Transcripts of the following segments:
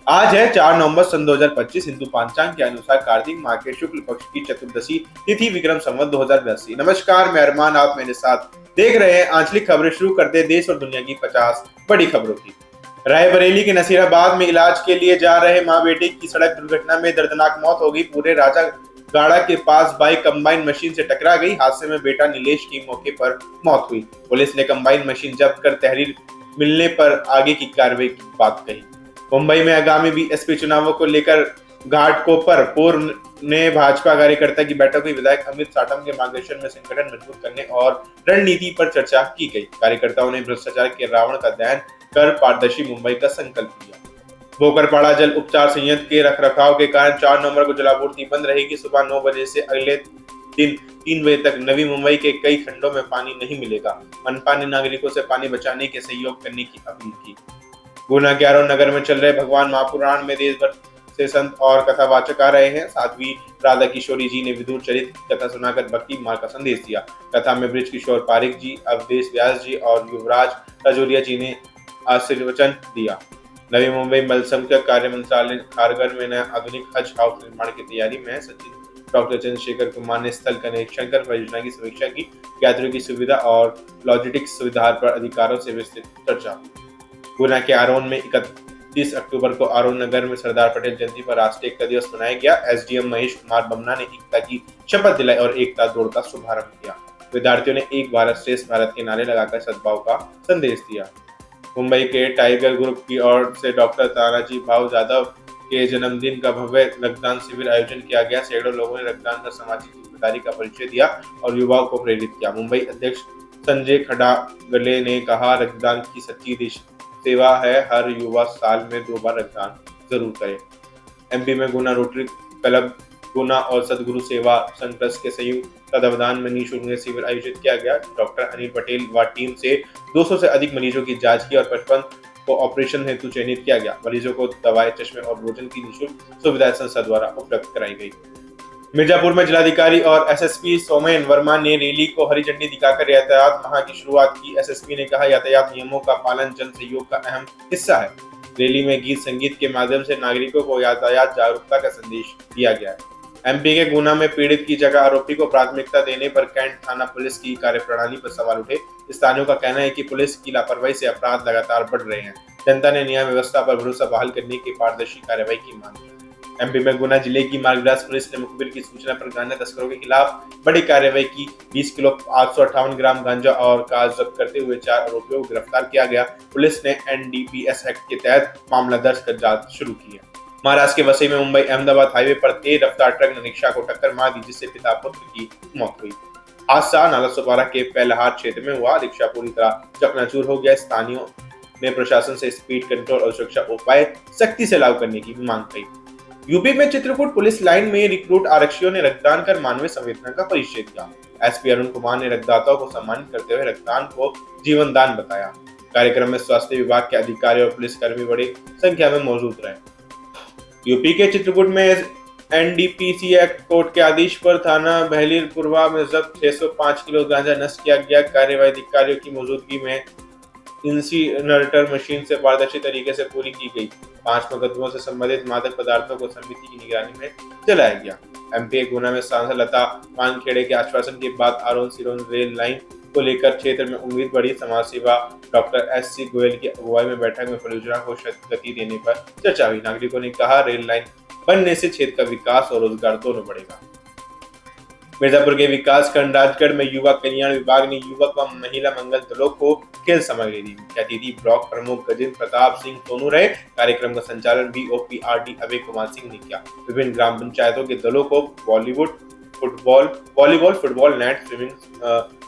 आज है 4 नवंबर सन 2025। हिंदू पांचांग के अनुसार कार्तिक माह के शुक्ल पक्ष की चतुर्दशी तिथि विक्रम संवत 2082। नमस्कार, मैं अरमान, आप मेरे साथ देख रहे हैं आंचलिक खबरें। शुरू करते हैं देश और दुनिया की 50 बड़ी खबरों की। रायबरेली के नसीराबाद में इलाज के लिए जा रहे मां बेटे की सड़क दुर्घटना में दर्दनाक मौत हो गई। पूरे राजा गाड़ा के पास बाइक कंबाइन मशीन से टकरा गई। हादसे में बेटा नीलेश की मौके पर मौत हुई। पुलिस ने कंबाइन मशीन जब्त कर तहरीर मिलने पर आगे की कार्रवाई की बात कही। मुंबई में आगामी बीएसपी चुनावों को लेकर घाटकोपर पूर्व ने भाजपा कार्यकर्ता की बैठक हुई। विधायक अमित साटम के मार्गदर्शन में संगठन मजबूत करने और रणनीति पर चर्चा की गई। कार्यकर्ताओं ने भ्रष्टाचार के रावण का दहन कर पारदर्शी मुंबई का संकल्प लिया। भोकरपाड़ा जल उपचार संयंत्र के रखरखाव के कारण 4 नवंबर को जलापूर्ति बंद रहेगी। सुबह 9 बजे से अगले दिन 3 बजे तक नवी मुंबई के कई खंडों में पानी नहीं मिलेगा। मनपा ने नागरिकों से पानी बचाने के सहयोग करने की अपील की। गुना के आरोन नगर में चल रहे भगवान महापुराण में देश भर से संत और कथावाचक आ रहे हैं। साध्वी राधा किशोरी जी ने विदुर चरित कथा सुनाकर भक्ति मार्ग का संदेश दिया। कथा में ब्रिज किशोर पारिक जी, अवधेश व्यास जी और युवराज राजौरिया जी ने आशीर्वचन दिया। नवी मुंबई अल्पसंख्यक कार्य मंत्रालय खारघर में नया आधुनिक हज हाउस निर्माण की तैयारी में है। सचिव डॉक्टर चंद्रशेखर कुमार ने स्थल का निरीक्षण कर परियोजना की समीक्षा की। यात्रियों की सुविधा और लॉजिस्टिक्स सुविधा पर अधिकारियों से विस्तृत चर्चा। गुना के आरोन में 31 अक्टूबर को आरोन नगर में सरदार पटेल जयंती पर राष्ट्रीय एकता दिवस मनाया गया। एसडीएम महेश कुमार बमना ने एकता की शपथ दिलाई और एकता दौड़ का शुभारंभ किया। विद्यार्थियों ने एक भारत श्रेष्ठ भारत के नारे लगाकर सद्भाव का संदेश दिया। मुंबई के टाइगर ग्रुप की ओर से डॉक्टर तानाजी भाऊ यादव के जन्मदिन का भव्य रक्तदान शिविर आयोजन किया गया। सैकड़ों लोगों ने रक्तदान कर सामाजिक जिम्मेदारी का परिचय दिया और युवाओं को प्रेरित किया। मुंबई अध्यक्ष संजय खड़ागले ने कहा, रक्तदान की सच्ची देश सेवा है। हर युवा साल में 2 बार रक्तदान जरूर करे। एमपी में गुना रोटरी क्लब गुना और सदगुरु सेवा संघ ट्रस्ट के संयुक्त तत्वावधान में निःशुल्क शिविर आयोजित किया गया। डॉक्टर अनिल पटेल व टीम से 200 से अधिक मरीजों की जांच की और 55 को ऑपरेशन हेतु चयनित किया गया। मरीजों को दवाएं, चश्मे और भोजन की निःशुल्क सुविधाएं संस्था द्वारा उपलब्ध कराई गई। मिर्जापुर में जिलाधिकारी और एसएसपी सोमेन वर्मा ने रैली को हरी झंडी दिखाकर यातायात माह की शुरुआत की। एसएसपी ने कहा, यातायात नियमों का पालन जन सहयोग का अहम हिस्सा है। रैली में गीत संगीत के माध्यम से नागरिकों को यातायात जागरूकता का संदेश दिया गया है। एमपी के गुना में पीड़ित की जगह आरोपी को प्राथमिकता देने पर कैंट थाना पुलिस की कार्यप्रणाली पर सवाल उठे। स्थानियों का कहना है कि पुलिस की लापरवाही से अपराध लगातार बढ़ रहे हैं। जनता ने न्याय व्यवस्था पर भरोसा बहाल करने की पारदर्शी कार्रवाई की मांग की। एमपी में गुना जिले की मार्गविलास पुलिस ने मुखबिर की सूचना पर गांजा तस्करों के खिलाफ बड़ी कार्रवाई की। 20 किलो 858 ग्राम गांजा और कार जब्त करते हुए 4 आरोपियों को गिरफ्तार किया गया। पुलिस ने एनडीपीएस एक्ट के तहत मामला दर्ज कर जांच शुरू की है। महाराष्ट्र के वसई में मुंबई अहमदाबाद हाईवे पर तेज रफ्तार ट्रक ने रिक्शा को टक्कर मार दी, जिससे पिता पुत्र की मौत हुई। हादसा नालासोपारा के पहलहार क्षेत्र में हुआ। रिक्शा पूरी तरह चकनाचूर हो गया। स्थानीयों ने प्रशासन से स्पीड कंट्रोल और सुरक्षा उपाय सख्ती से लागू करने की मांग की। यूपी में चित्रकूट पुलिस लाइन में रिक्रूट आरक्षियों ने रक्तदान कर मानवीय संवेदना का परिचय दिया। एसपी अरुण कुमार ने रक्तदाताओं को सम्मानित करते हुए रक्तदान को जीवन दान बताया। कार्यक्रम में स्वास्थ्य विभाग के अधिकारी और पुलिसकर्मी बड़ी संख्या में मौजूद रहे। यूपी के चित्रकूट में एनडीपीसी एक्ट कोर्ट के आदेश पर थाना बहलीरपुरवा में जब्त 605 किलो गांजा नष्ट किया गया। कार्यवाही अधिकारियों की मौजूदगी में इंसिनरेटर मशीन से पारदर्शी तरीके से पूरी की गई। 5 मुकदमों से संबंधित मादक पदार्थों को समिति की निगरानी में चलाया गया। एमपी गुना में सांसद लता मानखेड़े के आश्वासन के बाद आरोन सिरोन रेल लाइन को लेकर क्षेत्र में उम्मीद बढ़ी। समाज सेवा डॉक्टर एससी गोयल की अगुवाई में बैठक में परियोजना को गति देने पर चर्चा हुई। नागरिकों ने कहा, रेल लाइन बनने से क्षेत्र का विकास और रोजगार दोनों बढ़ेगा। मिर्जापुर के विकास खंड राजगढ़ में युवा कल्याण विभाग ने युवक व महिला मंगल दलों को खेल सामग्री दी। मुख्य अतिथि ब्लॉक प्रमुख गजेंद्र प्रताप सिंह सोनू रहे। कार्यक्रम का संचालन बीओपीआरडी अभय कुमार सिंह ने किया। विभिन्न ग्राम पंचायतों के दलों को volleyball, football, net, swimming,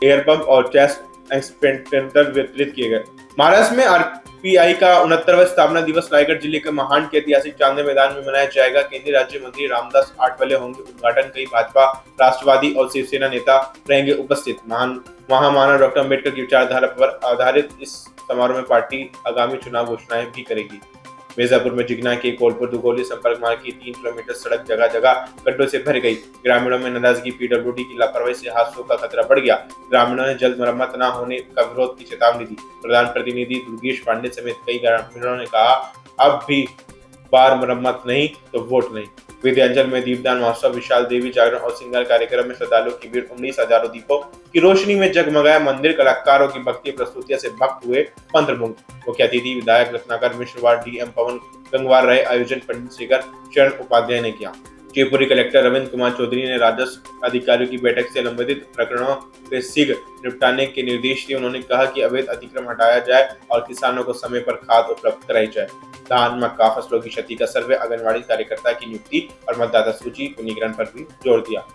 air pump और चेस एक्सपेरिमेंटल वितरित किए गए। महाराष्ट्र में आरपीआई का 69वां स्थापना दिवस रायगढ़ जिले के महान के ऐतिहासिक चांदनी मैदान में मनाया जाएगा। केंद्रीय राज्य मंत्री रामदास आठवले होंगे उद्घाटन। कई भाजपा, राष्ट्रवादी और शिवसेना नेता रहेंगे उपस्थित। महामानव डॉक्टर अम्बेडकर की विचारधारा पर आधारित इस समारोह में पार्टी आगामी चुनाव घोषणाएं भी करेगी। मिर्जापुर में जिगना के कोलपुर दुगोली संपर्क मार्ग की 3 किलोमीटर सड़क जगह जगह गड्ढों से भर गई। ग्रामीणों में नाराजगी। पीडब्ल्यूडी की लापरवाही से हादसों का खतरा बढ़ गया। ग्रामीणों ने जल्द मरम्मत न होने का विरोध की चेतावनी दी। प्रधान प्रतिनिधि दुर्गेश पांडे समेत कई ग्रामीणों ने कहा, अब भी बार मरम्मत नहीं तो वोट नहीं। विंध्याचल में दीपदान महोत्सव, विशाल देवी जागरण और श्रृंगार कार्यक्रम में श्रद्धालुओं की भीड़ उमड़ी। हजारों दीपों की रोशनी में जगमगाया मंदिर। कलाकारों की भक्ति प्रस्तुतियों से भक्त हुए मंत्रमुग्ध। मुख्य अतिथि विधायक रत्नाकर मिश्र व डीएम पवन गंगवार रहे। आयोजन पंडित शेखर शरण उपाध्याय ने किया। शिवपुरी कलेक्टर रविंद्र कुमार चौधरी ने राजस्व अधिकारियों की बैठक से लंबित प्रकरणों के शीघ्र निपटाने के निर्देश दिए। उन्होंने कहा कि अवैध अतिक्रमण हटाया जाए और किसानों को समय पर खाद उपलब्ध कराई जाए। धान, मक्का फसलों की क्षति का सर्वे, आंगनबाड़ी कार्यकर्ता की नियुक्ति और मतदाता सूची पुनरीकरण पर भी जोर दिया।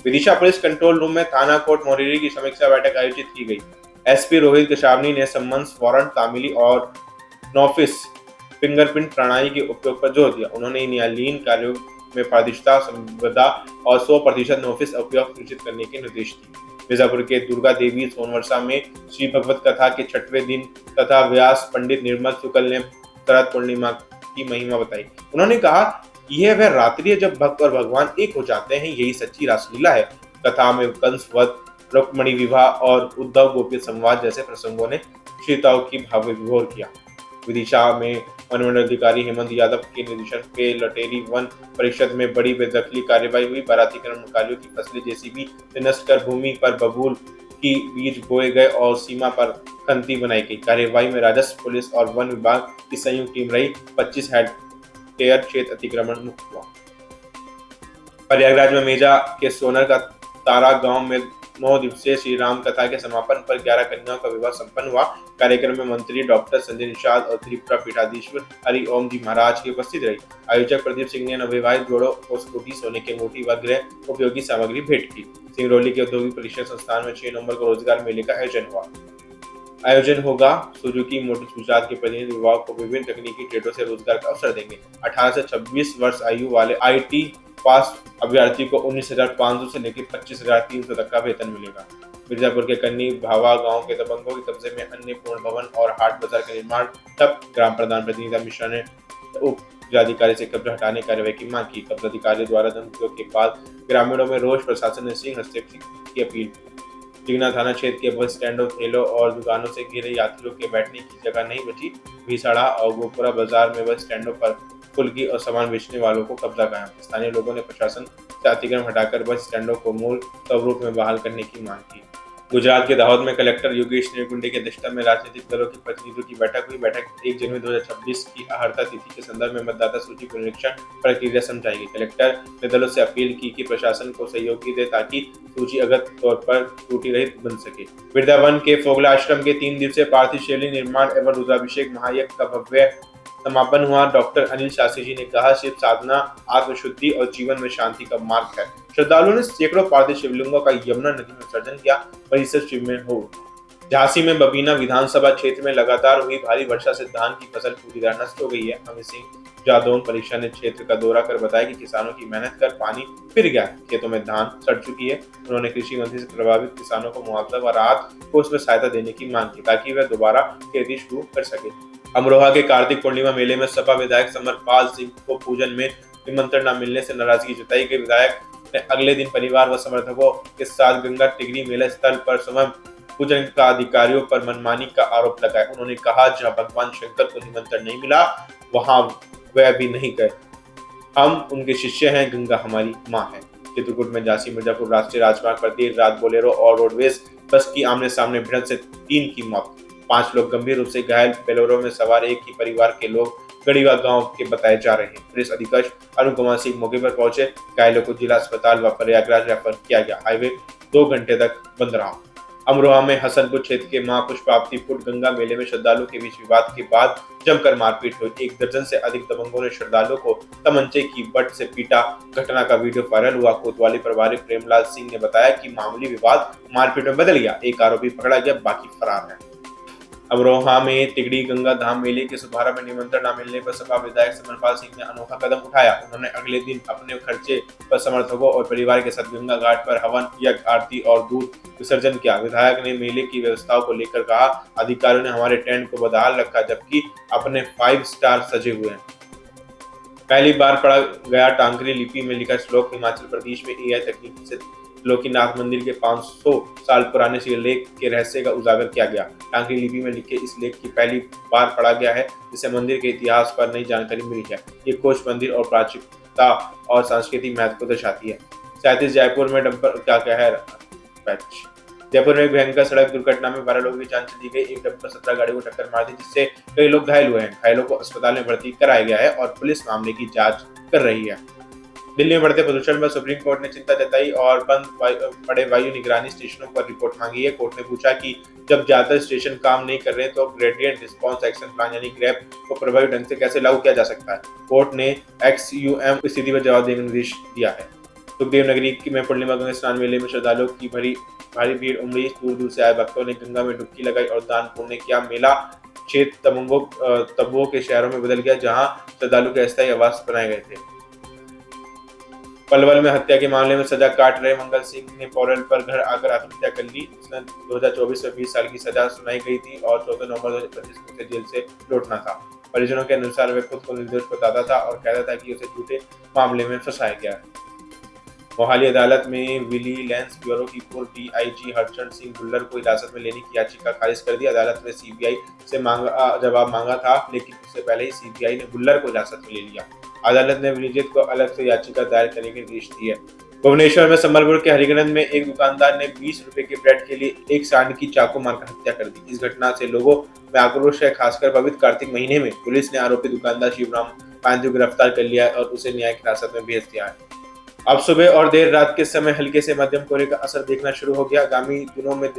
विदिशा पुलिस कंट्रोल रूम में थाना कोर्ट मोरिरी की समीक्षा बैठक आयोजित की गई। एसपी रोहित कशावनी ने सम्मन्स, वारंट, तामीली और नोफिस फिंगरप्रिंट प्रणाली के उपयोग पर जोर दिया। उन्होंने न्यायालयीन कार्यों में पारदर्शिता, संविदा और 100% नोफिस उपयोग सुनिश्चित करने के निर्देश दिए। मिर्जापुर के दुर्गा देवी सोनवर्षा में श्री भगवत कथा के 6वें दिन तथा व्यास पंडित निर्मल शुक्ल ने शरद पूर्णिमा की महिमा बताई। उन्होंने कहा, यह वह रात्रि है जब भक्त और भगवान एक हो जाते हैं, यही सच्ची रासलीला है। कथा में कंस वध, रुक्मणी विवाह और उद्धव गोपी संवाद जैसे प्रसंगों ने श्रोताओं की भाव विभोर किया। विदिशा में वनमंडल अधिकारी हेमंत यादव के निर्देशन पे लटेरी वन परिषद में बड़ी बेदखली कार्रवाई हुई। बाराती कर्मकारियों की फसलें जेसीबी से नष्ट कर भूमि पर बबूल की बीज बोए गए और सीमा पर खंती बनाई गई। कार्यवाही में राजस्व, पुलिस और वन विभाग की संयुक्त टीम रही। 25 हेक्टेयर क्षेत्र अतिक्रमण मुक्त हुआ। प्रयागराज में मेजा के सोनर का तारा गांव में 9 दिवसीय श्री राम कथा के समापन पर 11 कन्याओं का विवाह संपन्न हुआ। कार्यक्रम में मंत्री डॉक्टर संजय निषाद और त्रिपुरा पीठाधीश्वर हरि ओम जी महाराज की उपस्थित रही। आयोजक प्रदीप सिंह ने नवविवाहित जोड़ों को स्कूटी, सोने की अंगूठी व गृह उपयोगी सामग्री भेंट की। सिंगरौली के औद्योगिक प्रशिक्षण संस्थान में 6 नवंबर को रोजगार मेले का आयोजन होगा। सुजुकी मोटर्स गुजरात के प्रतिनिधि विभाग को विभिन्न तकनीकी ट्रेडों से रोजगार का अवसर देंगे। 18 से 26 वर्ष आयु वाले आईटी पास अभ्यर्थी को 19,500 से लेकर 25,300 तक का वेतन मिलेगा। मिर्जापुर के कन्नी भावा गांव के दबंगों के कब्जे में अन्य पूर्ण भवन और हाट बाजार का निर्माण ठप। ग्राम प्रधान प्रतिनिधि मिश्रा ने उप जिलाधिकारी से कब्जा हटाने कार्रवाई की मांग की। कब्जाधिकारी द्वारा धमकियों के बाद ग्रामीणों में रोष, प्रशासन ने सिंह हस्तक्षेप की अपील। टिगना थाना क्षेत्र के बस स्टैंडों, ठेलों और दुकानों से घिरे यात्रियों के बैठने की जगह नहीं बची। भीसाड़ा और गोपुरा बाजार में बस स्टैंडों पर फुल्की और सामान बेचने वालों को कब्जा कायम। स्थानीय लोगों ने प्रशासन से अतिक्रमण हटाकर बस स्टैंडों को मूल स्वरूप में बहाल करने की मांग की। गुजरात के दाहोद में कलेक्टर योगेश नेकुंडे की अध्यक्षता में राजनीतिक दलों के प्रतिनिधियों की बैठक हुई। बैठक 1 जनवरी 2026 की आहर्ता तिथि के संदर्भ में मतदाता सूची पुनरीक्षण प्रक्रिया समझाई गई। कलेक्टर ने दलों से अपील की कि प्रशासन को सहयोग दे ताकि सूची अगत तौर पर त्रुटि रहित बन सके। वृंदावन के फोगला आश्रम के 3 दिवसीय पार्थिव शैली निर्माण एवं रुद्राभिषेक महायज्ञ का भव्य समापन हुआ। डॉक्टर अनिल शास्त्री जी ने कहा, शिव साधना आत्मशुद्धि और जीवन में शांति का मार्ग है। श्रद्धालुओं ने सैकड़ों पार्थिव शिवलिंगों का यमुना नदी में विसर्जन किया। परिसर शिव में हो। झांसी में बबीना विधानसभा क्षेत्र में लगातार हुई भारी वर्षा से धान की फसल पूरी तरह नष्ट हो गई है। अमित सिंह जादौन परीक्षा ने क्षेत्र का दौरा कर बताया कि किसानों की मेहनत कर पानी फिर गया, खेतों में धान सड़ चुकी है। उन्होंने कृषि मंत्री से प्रभावित किसानों को मुआवजा व राहत को उसमें सहायता देने की मांग की ताकि वह दोबारा खेती शुरू कर सके। अमरोहा के कार्तिक पूर्णिमा मेले में सपा विधायक समरपाल सिंह को पूजन में निमंत्रण न मिलने से नाराजगी जताई गई। विधायक ने अगले दिन परिवार व समर्थकों के साथ गंगा टिगरी मेला स्थल पर स्वयं पूजन का अधिकारियों पर मनमानी का आरोप लगाया। उन्होंने कहा, जहां भगवान शंकर को निमंत्रण नहीं मिला वहां वह भी नहीं गए। हम उनके शिष्य हैं, गंगा हमारी मां है। चित्रकूट में झांसी मिर्जापुर राष्ट्रीय राजमार्ग पर देर रात बोलेरो और रोडवेज बस की आमने सामने भिड़ंत से 3 की मौत, 5 लोग गंभीर रूप से घायल। बोलेरो में सवार एक ही परिवार के लोग गढ़ीवा गांव के बताए जा रहे हैं। पुलिस अधीक्षक अरुण कुमार सिंह मौके पर पहुंचे। घायलों को जिला अस्पताल व प्रयागराज रेफर किया गया। हाईवे 2 घंटे तक बंद रहा। अमरोहा में हसनपुर क्षेत्र के मां पुष्पावती पुट गंगा मेले में श्रद्धालुओं के बीच विवाद के बाद जमकर मारपीट हुई। 1 दर्जन से अधिक दबंगों ने श्रद्धालुओं को तमंचे की बट से पीटा। घटना का वीडियो वायरल हुआ। कोतवाली प्रभारी प्रेमलाल सिंह ने बताया कि मामूली विवाद मारपीट में बदल गया। एक आरोपी पकड़ा गया, बाकी फरार है। अमरोहा में तिगड़ी गंगा धाम मेले के शुभारंभ में निमंत्रण न मिलने पर सपा विधायक समरपाल सिंह ने अनोखा कदम उठाया। उन्होंने अगले दिन अपने खर्चे पर समर्थकों और परिवार के साथ गंगा घाट पर हवन, यज्ञ, आरती और दूध विसर्जन किया। विधायक ने मेले की व्यवस्थाओं को लेकर कहा, अधिकारियों ने हमारे टेंट को बदहाल रखा जबकि अपने 5 स्टार सजे हुए हैं। पहली बार पढ़ा गया टांकरी लिपि में लिखा श्लोक हिमाचल प्रदेश में एआई तकनीक से लोकीनाथ मंदिर के 500 साल पुराने शिलालेख के रहस्य का उजागर किया गया। टांकरी लिपि में लिखे इस लेख की पहली बार पढ़ा गया है, जिससे मंदिर के इतिहास पर नई जानकारी मिली है। ये खोज मंदिर और प्राचीनता और सांस्कृतिक महत्व को दर्शाती है। 37 जयपुर में डंपर का कहर। जयपुर में एक भयंकर सड़क दुर्घटना में 12 लोगों की जान चली गई। एक डंपर 17 गाड़ी को टक्कर मार दी, जिससे कई लोग घायल हुए हैं। घायलों को अस्पताल में भर्ती कराया गया है और पुलिस मामले की जांच कर रही है। दिल्ली में बढ़ते प्रदूषण पर सुप्रीम कोर्ट ने चिंता जताई और बंद पड़े वायु निगरानी स्टेशनों पर रिपोर्ट मांगी है। कोर्ट ने पूछा कि जब ज्यादातर स्टेशन काम नहीं कर रहे तो ग्रेडियंट रिस्पांस एक्शन प्लान यानी ग्रैप को प्रभावी ढंग से कैसे लागू किया जा सकता है। कोर्ट ने XUM स्थिति पर जवाब देने का निर्देश दिया है। सुखदेव नगरी में पूर्णिमा गंगा स्नान मेले में श्रद्धालुओं की भारी भीड़ उमड़ी। दूर दूर से आए भक्तों ने गंगा में डुबकी लगाई और दान पुण्य किया। मेला क्षेत्र तबुओं के शहरों में बदल गया, जहां श्रद्धालु के अस्थायी आवास बनाए गए थे। पलवल में हत्या के मामले में सजा काट रहे मंगल सिंह ने पौरल पर घर आकर आत्महत्या कर ली। उसने 2024 में 20 साल की सजा सुनाई गई थी और 14 नवंबर 2025 को उसे जेल से लौटना था। परिजनों के अनुसार वे खुद को निर्दोष बताता था और कहता था कि उसे झूठे मामले में फंसाया गया है। मोहाली अदालत में विजिलेंस ब्यूरो की पूर्व DIG हरचंद सिंह भुल्लर को हिरासत में लेने की याचिका खारिज कर दी। अदालत ने CBI से जवाब मांगा था, लेकिन उससे पहले ही CBI ने भुल्लर को हिरासत में ले लिया। अदालत ने विजित को अलग से याचिका दायर करने के निर्देश दिए। भुवनेश्वर में संबलपुर के हरिगंज में एक दुकानदार ने 20 रुपए के ब्रेड के लिए एक सांड की चाकू मारकर हत्या कर दी। इस घटना से लोगों में आक्रोश है। खासकर पवित्र कार्तिक महीने में पुलिस ने आरोपी दुकानदार शिवराम पांडे को गिरफ्तार कर लिया है और उसे न्यायिक हिरासत में भेज दिया है। अब सुबह और देर रात के समय हल्के से मध्यम कोहरे का असर देखना शुरू हो गया। आगामी दिनों में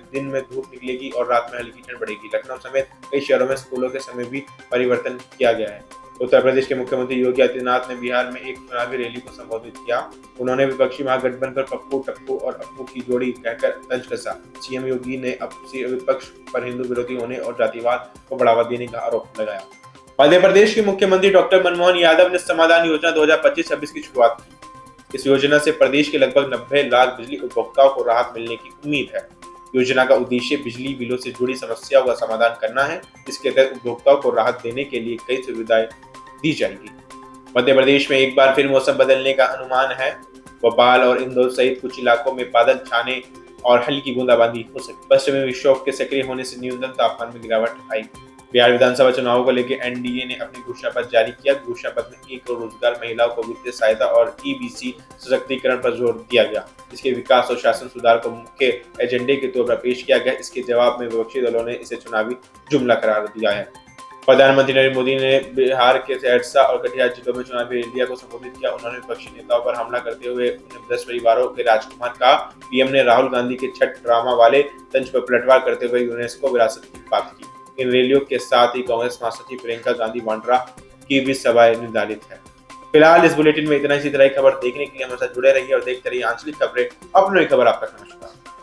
दिन में धूप निकलेगी और रात में हल्की ठंड बढ़ेगी। लखनऊ समेत कई शहरों में स्कूलों के समय भी परिवर्तन किया गया है। उत्तर प्रदेश के मुख्यमंत्री योगी आदित्यनाथ ने बिहार में एक चुनावी रैली को संबोधित किया। उन्होंने विपक्षी महागठबंधन पर पप्पू, टप्पू और अप्पू की जोड़ी कहकर तंज कसा। CM योगी ने विपक्ष पर हिंदू विरोधी होने और जातिवाद को बढ़ावा देने का आरोप लगाया। मध्य प्रदेश के मुख्यमंत्री डॉक्टर मनमोहन यादव ने समाधान योजना 2025-26 की शुरुआत की। इस योजना से प्रदेश के लगभग 90 लाख बिजली उपभोक्ताओं को राहत मिलने की उम्मीद है। योजना का उद्देश्य बिजली बिलों से जुड़ी समस्याओं का समाधान करना है। इसके तहत उपभोक्ताओं को राहत देने के लिए कई सुविधाएं दी जाएगी। मध्य प्रदेश में एक बार फिर मौसम बदलने का अनुमान है। भोपाल और इंदौर सहित कुछ इलाकों में बादल छाने और हल्की बूंदाबांदी हो सकती है। पश्चिमी विक्षोभ के सक्रिय होने से न्यूनतम तापमान में गिरावट आई। बिहार विधानसभा चुनावों को लेकर NDA ने अपनी घोषणापत्र जारी किया। घोषणापत्र में 1 करोड़ रोजगार, महिलाओं को वित्तीय सहायता और EBC सशक्तिकरण पर जोर दिया गया। इसके विकास और शासन सुधार को मुख्य एजेंडे के तौर पर पेश किया गया। इसके जवाब में विपक्षी दलों ने इसे चुनावी जुमला करार दिया है। प्रधानमंत्री नरेंद्र मोदी ने बिहार के सहरसा और कटिहार जिलों में चुनावी रैलियों को संबोधित किया। उन्होंने विपक्षी नेताओं पर हमला करते हुए उन्हें 10 परिवारों के राजकुमार कहा। PM ने राहुल गांधी के छठ ड्रामा वाले तंज पर पलटवार करते हुए यूनेस्को विरासत की बात की। इन रैलियों के साथ ही कांग्रेस महासचिव प्रियंका गांधी वाड्रा की भी सभाएं निर्धारित है। फिलहाल इस बुलेटिन में इतना ही। इसी तरह की खबर देखने के लिए हमारे साथ जुड़े रहिए और देखते रहिए आंचलिक खबरें, अपनी खबर आप तक। नमस्कार।